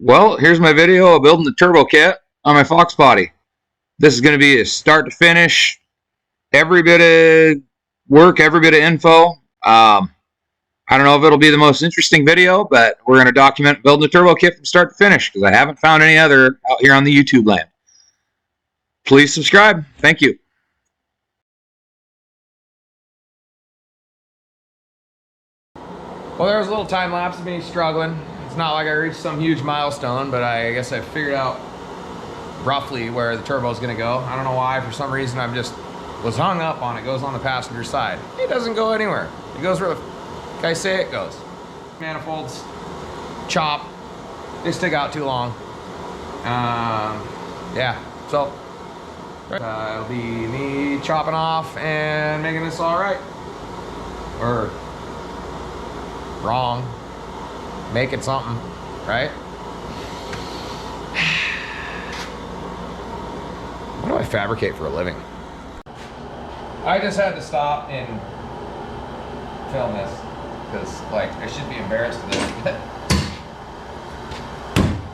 Well, here's my video of building the turbo kit on my Fox body. This is going to be a start to finish, every bit of work, every bit of info. I don't know if it'll be the most interesting video, but we're going to document building the turbo kit from start to finish because I haven't found any other out here on the YouTube land. Please subscribe. Thank you. Well, there was a little time lapse of me struggling. It's not like I reached some huge milestone, but I guess I figured out roughly where the turbo is going to go. I don't know why. For some reason, I just was hung up on it. Goes on the passenger side. It doesn't go anywhere. It goes where the guys say it goes. Manifolds, chop. They stick out too long. Yeah. So it'll be me chopping off and making this all right. Or wrong. Making something, right? What do I fabricate for a living? I just had to stop and film this because, like, I should be embarrassed of this.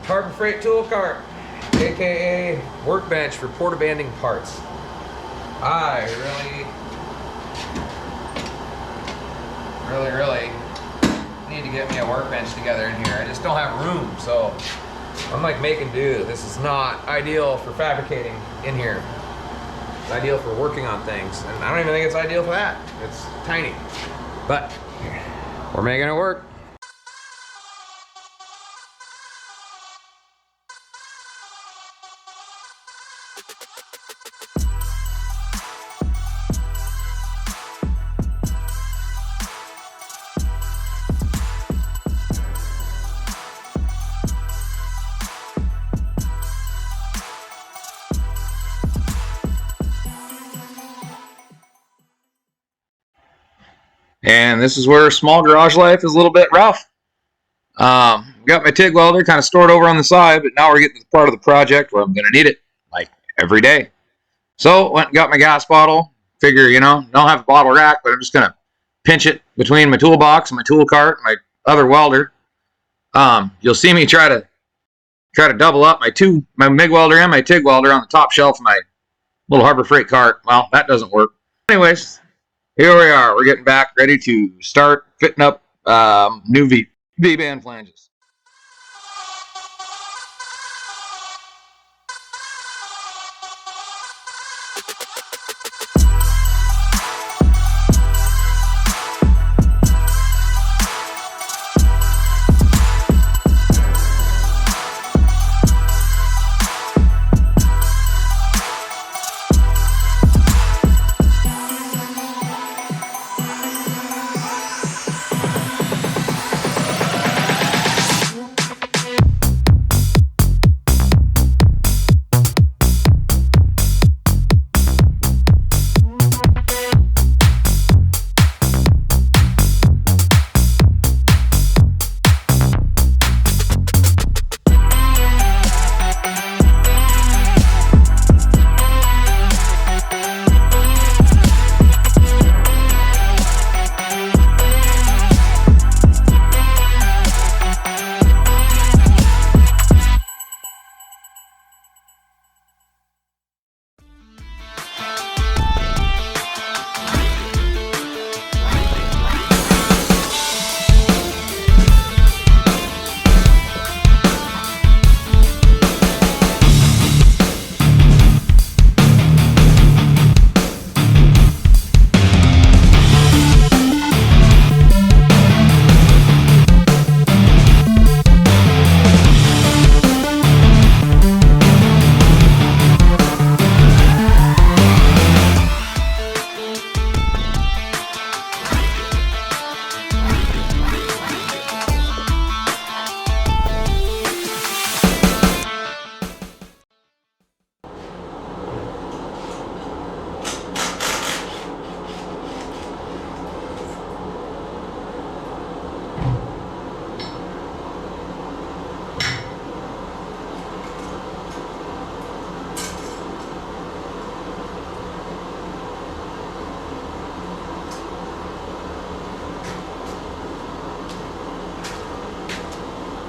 Harbor Freight tool cart, aka workbench for port abandoning parts. I really need to get me a workbench together in here. I just don't have room, so I'm like making do. This is not ideal for fabricating in here. It's ideal for working on things, and I don't even think it's ideal for that. It's tiny, but we're making it work. And this is where small garage life is a little bit rough. Got my TIG welder kind of stored over on the side, but now we're getting to the part of the project where I'm going to need it, like, every day. So went and got my gas bottle. Figure, you know, don't have a bottle rack, but I'm just going to pinch it between my toolbox and my tool cart and my other welder. You'll see me try to double up my MIG welder and my TIG welder on the top shelf of my little Harbor Freight cart. Well, that doesn't work. Anyways, here we are. We're getting back ready to start fitting up new V-band flanges.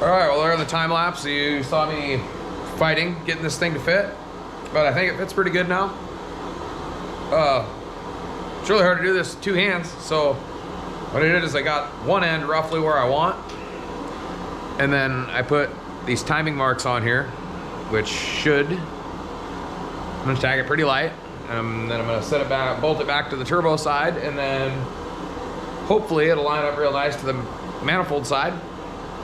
All right, well, there in the time lapse, you saw me fighting, getting this thing to fit, but I think it fits pretty good now. It's really hard to do this with 2 hands, so what I did is I got one end roughly where I want, and then I put these timing marks on here, which should, I'm gonna tag it pretty light, and then I'm gonna set it back, bolt it back to the turbo side, and then hopefully it'll line up real nice to the manifold side,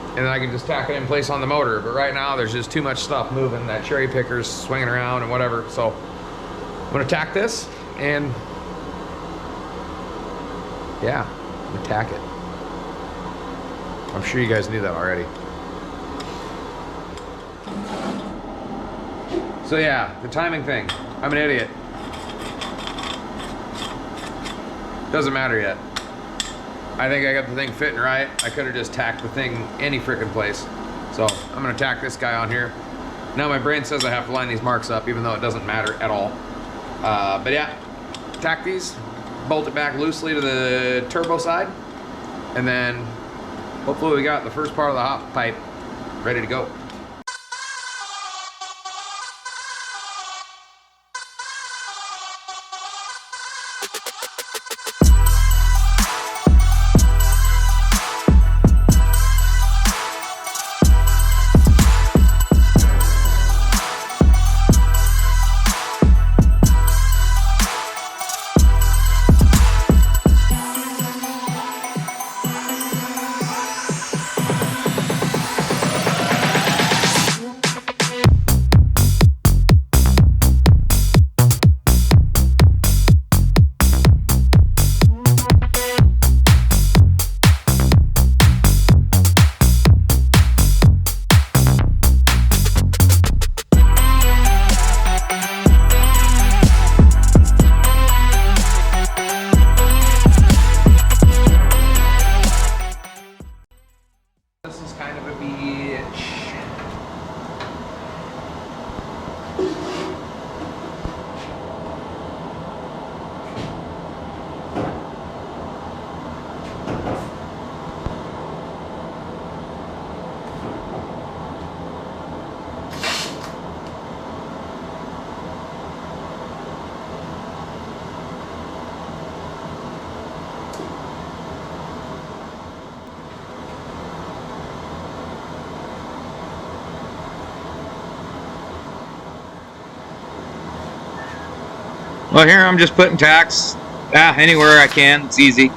and then I can just tack it in place on the motor. But right now there's just too much stuff moving, that cherry picker's swinging around and whatever, so I'm gonna tack this, and yeah, I'm gonna tack it. I'm sure you guys knew that already. So yeah, the timing thing, I'm an idiot. Doesn't matter yet. I think I got the thing fitting right. I could have just tacked the thing any freaking place. So I'm gonna tack this guy on here. Now my brain says I have to line these marks up, even though it doesn't matter at all. But yeah, tack these, bolt it back loosely to the turbo side, and then hopefully we got the first part of the hop pipe ready to go. This is kind of a bitch. Well, here I'm just putting tacks anywhere I can. It's easy.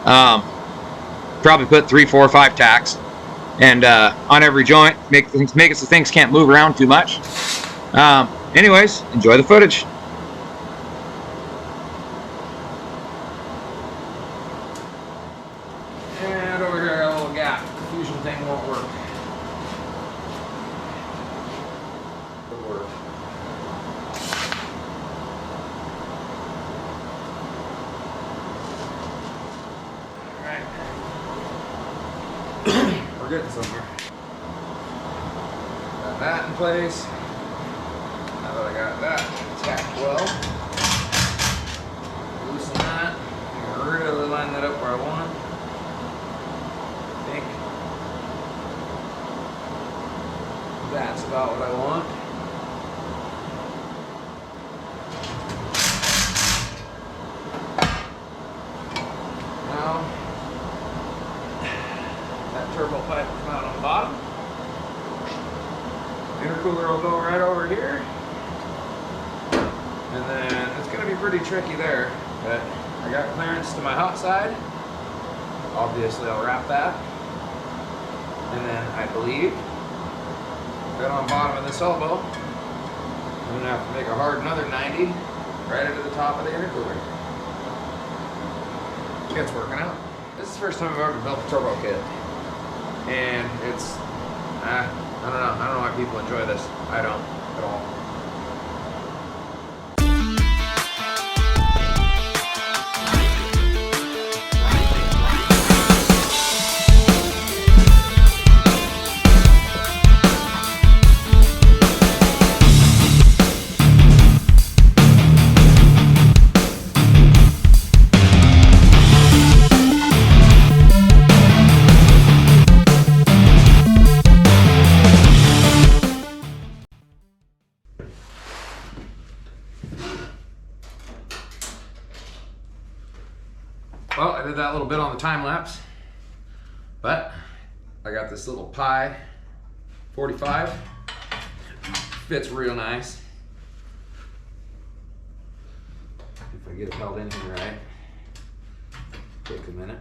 Probably put 3, 4, 5 tacks, and on every joint, make it so things can't move around too much. Anyways, enjoy the footage. And over here I got a little gap. The fusion thing won't work. It'll work. Alright. We're getting somewhere. Got that in place. Now that I got that tacked well, loosen that. And really line that up where I want. I think that's about what I want. Now, that turbo pipe will come out on the bottom. Intercooler will go right over here. And then it's going to be pretty tricky there, but I got clearance to my hot side. Obviously I'll wrap that. And then I believe, right on bottom of this elbow, I'm going to have to make a hard another 90 right into the top of the intercooler. It's working out. This is the first time I've ever built a turbo kit. And it's, I don't know. I don't know why people enjoy this. I don't at all. Well, I did that little bit on the time lapse, but I got this little Pi 45. Fits real nice. If I get it held in here right. Take a minute.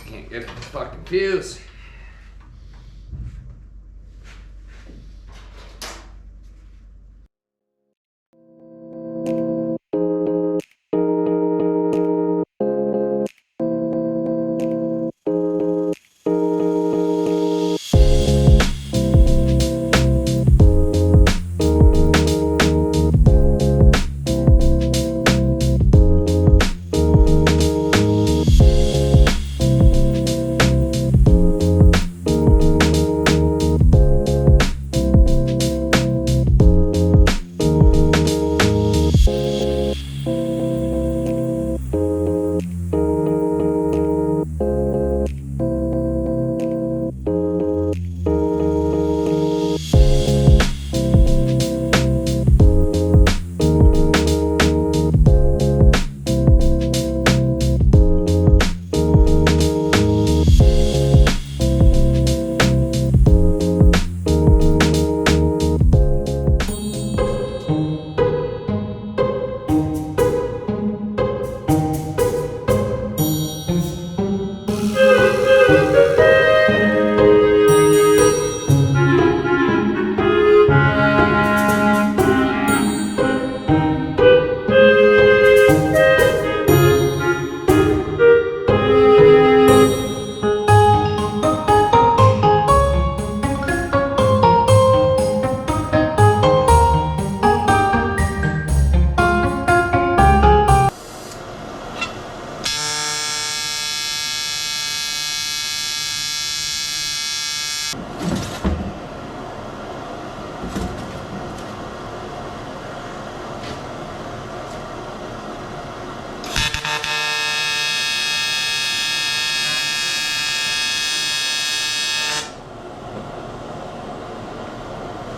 Can't get it to fucking fuse.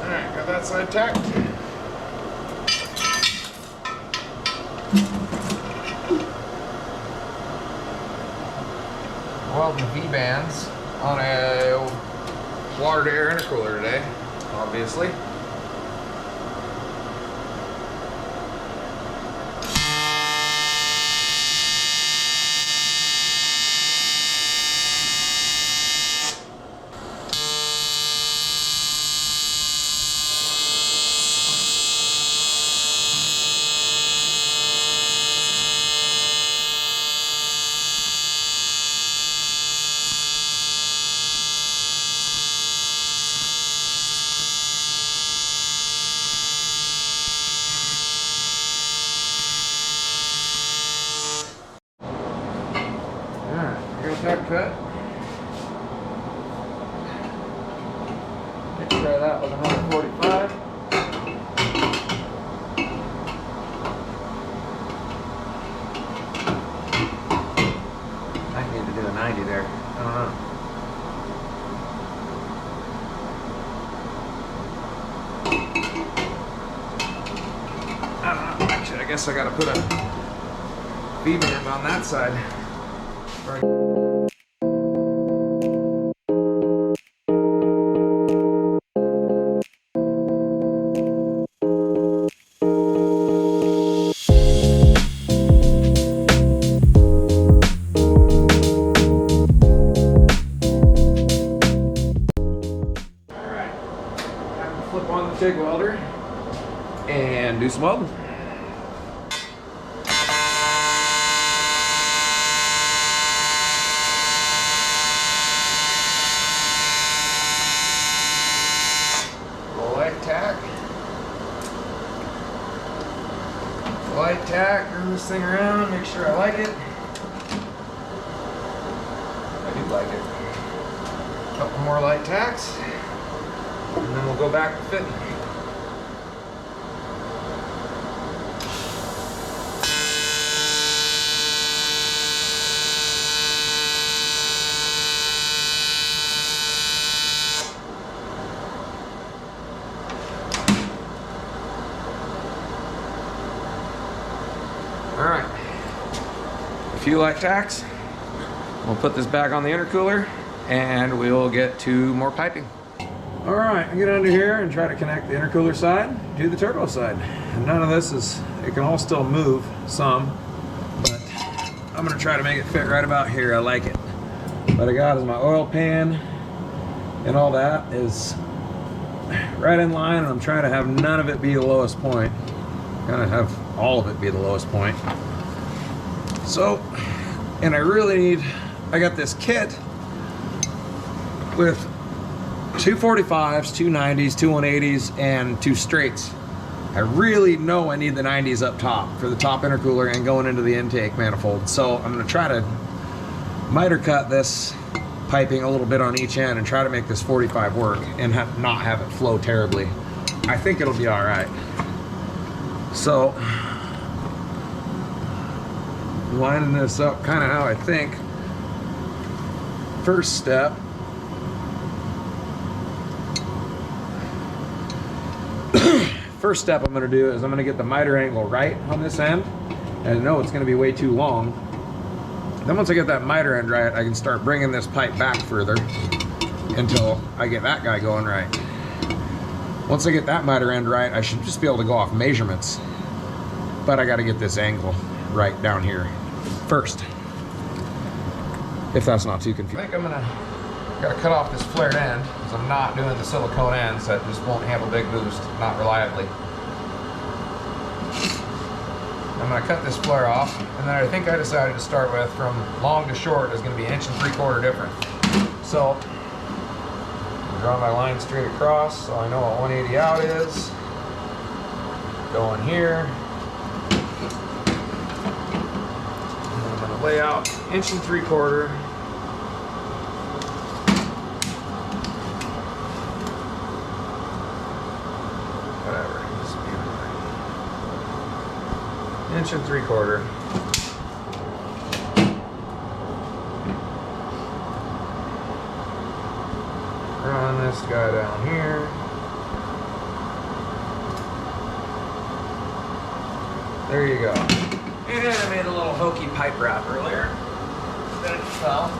Alright, got that side tacked. Welding V-bands on a water to air intercooler today, obviously. That cut. Let's try that with another 45. I need to do a 90 there. I don't know. Actually, I guess I gotta put a V-band on that side. Flip on the TIG welder and do some welding. Light tack on the this thing around, make sure I like it. I do like it. A couple more light tacks, and then we'll go back to fitting. All right, a few light tacks. We'll put this back on the intercooler and we'll get to more piping. All right, I get under here and try to connect the intercooler side to the turbo side. And none of this is, it can all still move some, but I'm gonna try to make it fit right about here. I like it. What I got is my oil pan and all that is right in line, and I'm trying to have none of it be the lowest point. Kind of have all of it be the lowest point. So, and I really need, I got this kit with 245s, 290s, 280s, and 2 straights. I really know I need the 90s up top for the top intercooler and going into the intake manifold. So I'm gonna try to miter cut this piping a little bit on each end and try to make this 45 work and not have it flow terribly. I think it'll be all right. So, lining this up kind of how I think. First step, I'm going to do is I'm going to get the miter angle right on this end, and I know it's going to be way too long. Then once I get that miter end right, I can start bringing this pipe back further until I get that guy going right. Once I get that miter end right, I should just be able to go off measurements. But I got to get this angle right down here first, if that's not too confusing. I think I'm gotta cut off this flared end because I'm not doing the silicone ends that just won't have a big boost, not reliably. I'm gonna cut this flare off, and then I think I decided to start with from long to short is gonna be 1 3/4 different. So I'm draw my line straight across so I know what 180 out is. Go in here. Lay out 1 3/4. Whatever. 1 3/4. Run this guy down here. There you go. And I made a little hokey pipe wrap earlier. Then it fell.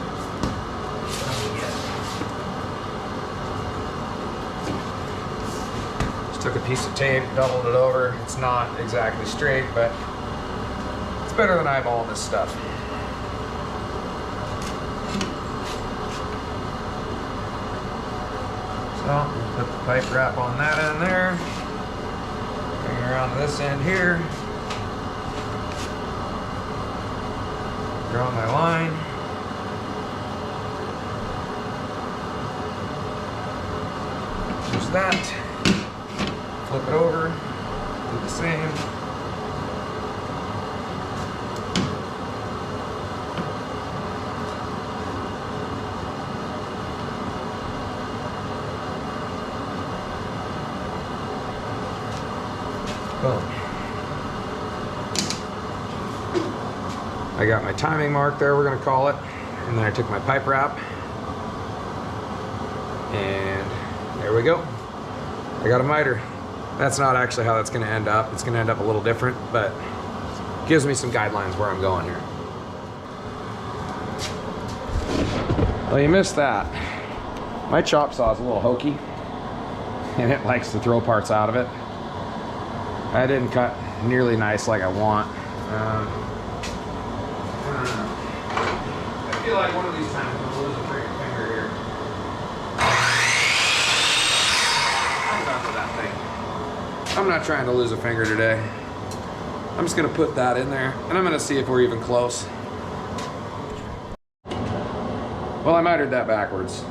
Just took a piece of tape, doubled it over. It's not exactly straight, but it's better than eyeballing this stuff. So, put the pipe wrap on that end there. Bring it around to this end here. Draw my line. There's that. Flip it over. Do the same. Boom. I got my timing mark there, we're gonna call it. And then I took my pipe wrap. And there we go. I got a miter. That's not actually how that's gonna end up. It's gonna end up a little different, but gives me some guidelines where I'm going here. Well, you missed that. My chop saw is a little hokey, and it likes to throw parts out of it. I didn't cut nearly nice like I want. I feel like one of these times I'm gonna lose a freaking finger here. I'm done with that thing. I'm not trying to lose a finger today. I'm just gonna put that in there, and I'm gonna see if we're even close. Well, I mitered that backwards.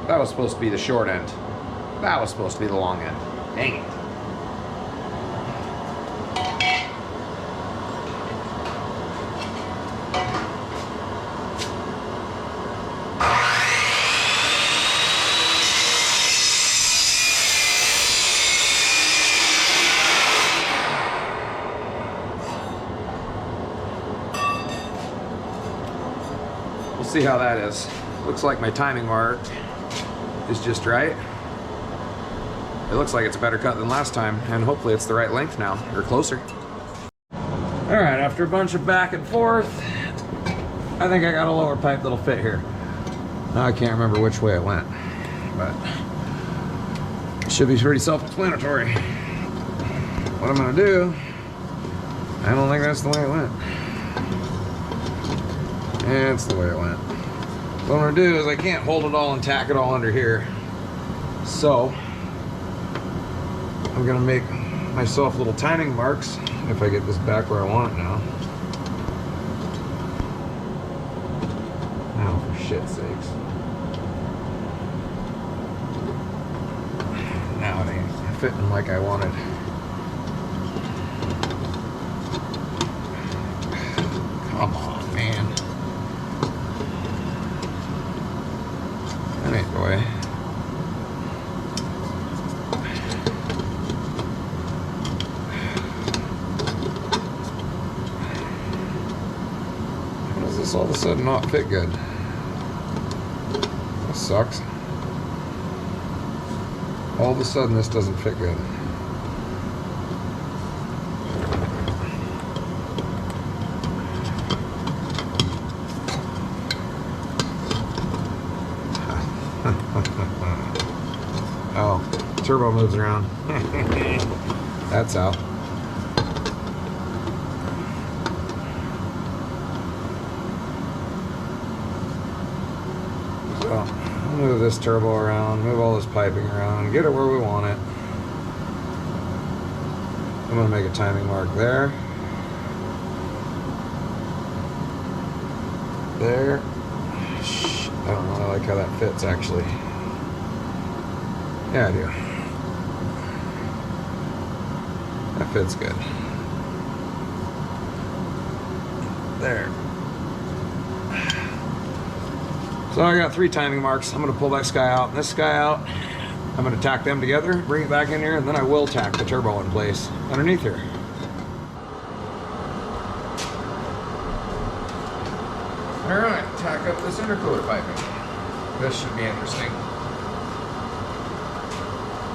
That was supposed to be the short end. That was supposed to be the long end. Dang it. see how that is. Looks like my timing mark is just right. It looks like it's a better cut than last time, and hopefully it's the right length now, or closer. All right, after a bunch of back and forth, I think I got a lower pipe that'll fit here. I can't remember which way it went, but it should be pretty self-explanatory. What I'm gonna do, I don't think that's the way it went. It's the way it went. What I'm gonna do is I can't hold it all and tack it all under here. So I'm gonna make myself little timing marks if I get this back where I want it now. Now, for shit's sakes. Now it ain't fitting like I wanted. Come on, man. That ain't the way. How does this all of a sudden not fit good? That sucks. All of a sudden this doesn't fit good. Oh, turbo moves around. That's how. So, I'll move this turbo around, move all this piping around, get it where we want it. I'm gonna make a timing mark there. There. I don't really like how that fits actually. Yeah, I do. That fits good. There. So I got 3 timing marks. I'm going to pull that guy out and this guy out. I'm going to tack them together, bring it back in here, and then I will tack the turbo in place underneath here. Alright, tack up this intercooler piping. This should be interesting.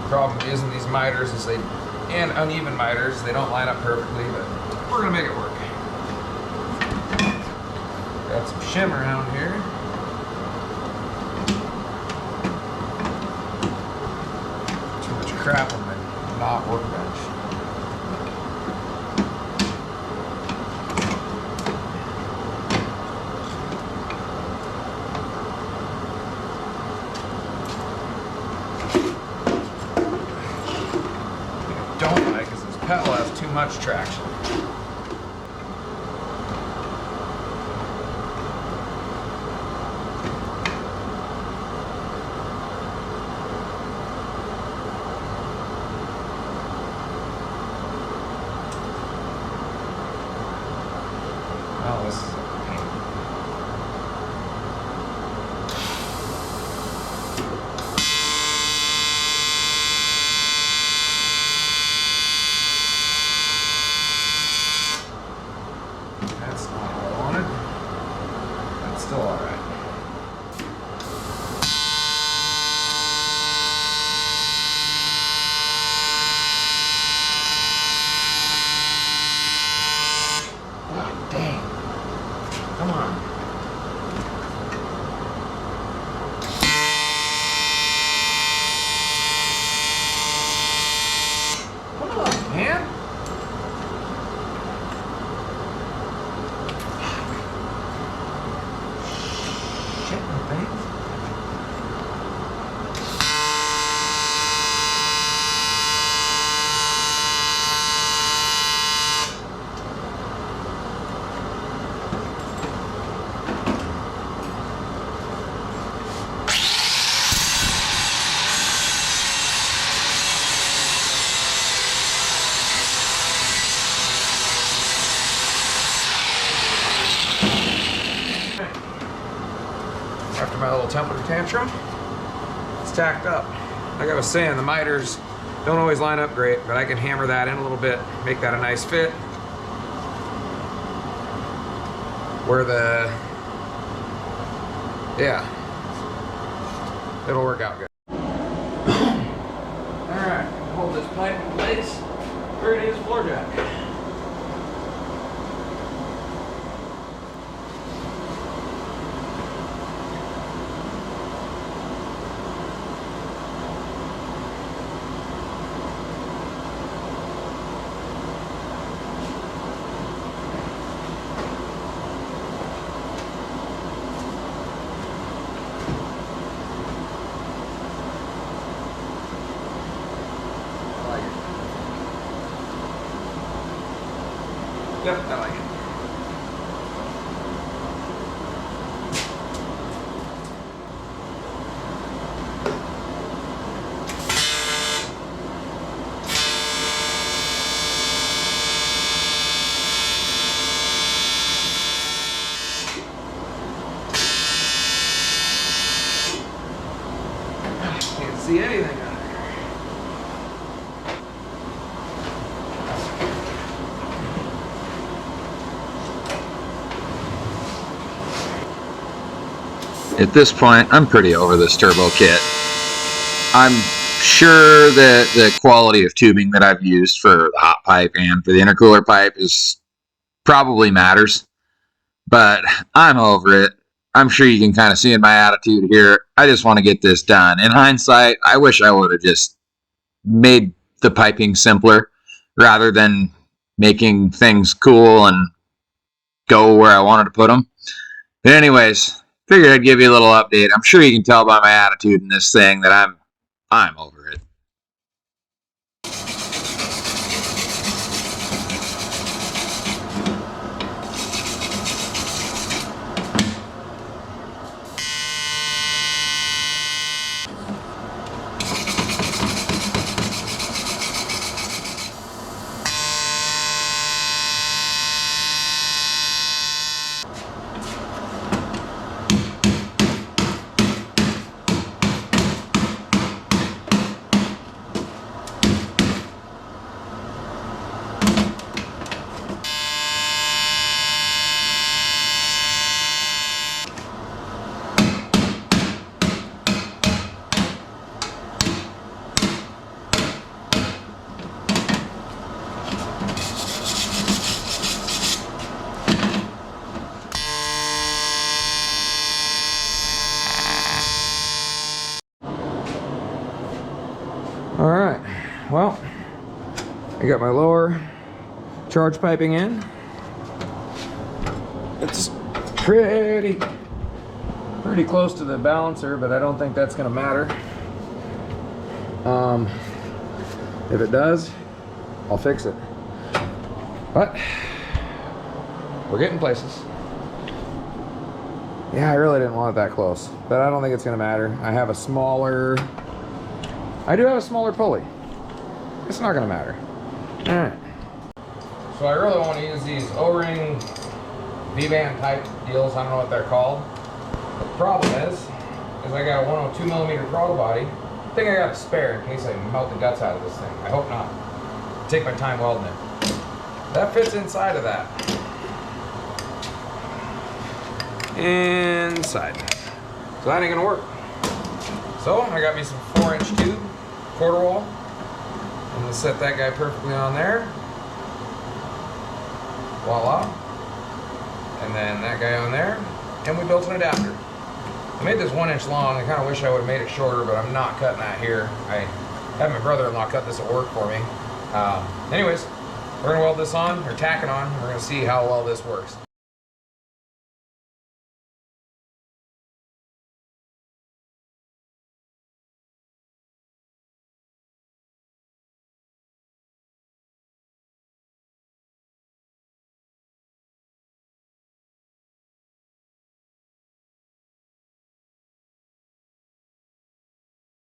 The problem is in these miters is and uneven miters, they don't line up perfectly, but we're gonna make it work. Got some shim around here. Too much crap on my not workbench. Don't like is this pedal has too much traction. Oh, this is a pain. That's not what I wanted. That's still all right. Oh, dang. Come on. Come on, man. Shit, man. After my little temperature tantrum, it's tacked up. Like I was saying, the miters don't always line up great, but I can hammer that in a little bit, make that a nice fit. Where the Yeah, it'll work out good. Alright, hold this pipe in place. We're gonna use a floor jack. Yep, I like it. Can't see anything on it. At this point, I'm pretty over this turbo kit. I'm sure that the quality of tubing that I've used for the hot pipe and for the intercooler pipe is probably matters, but I'm over it. I'm sure you can kind of see in my attitude here. I just want to get this done. In hindsight, I wish I would have just made the piping simpler rather than making things cool and go where I wanted to put them. But anyways, figured I'd give you a little update. I'm sure you can tell by my attitude in this thing that I'm over it. All right, well, I got my lower charge piping in. It's pretty close to the balancer, but I don't think that's gonna matter. If it does, I'll fix it. But we're getting places. Yeah, I really didn't want it that close, but I don't think it's gonna matter. I do have a smaller pulley. It's not gonna matter. All right. So I really want to use these O-ring V-band type deals. I don't know what they're called. The problem is I got a 102 millimeter throttle body. I think I got a spare in case I melt the guts out of this thing. I hope not. Take my time welding it. That fits inside of that. Inside. So that ain't gonna work. So I got me some 4-inch tube, quarter wall. I'm gonna set that guy perfectly on there. Voila. And then that guy on there. And we built an adapter. I made this 1 inch long. I kind of wish I would have made it shorter, but I'm not cutting that here. I had my brother-in-law cut this at work for me. Anyways, we're gonna weld this on, or tack it on. We're gonna see how well this works.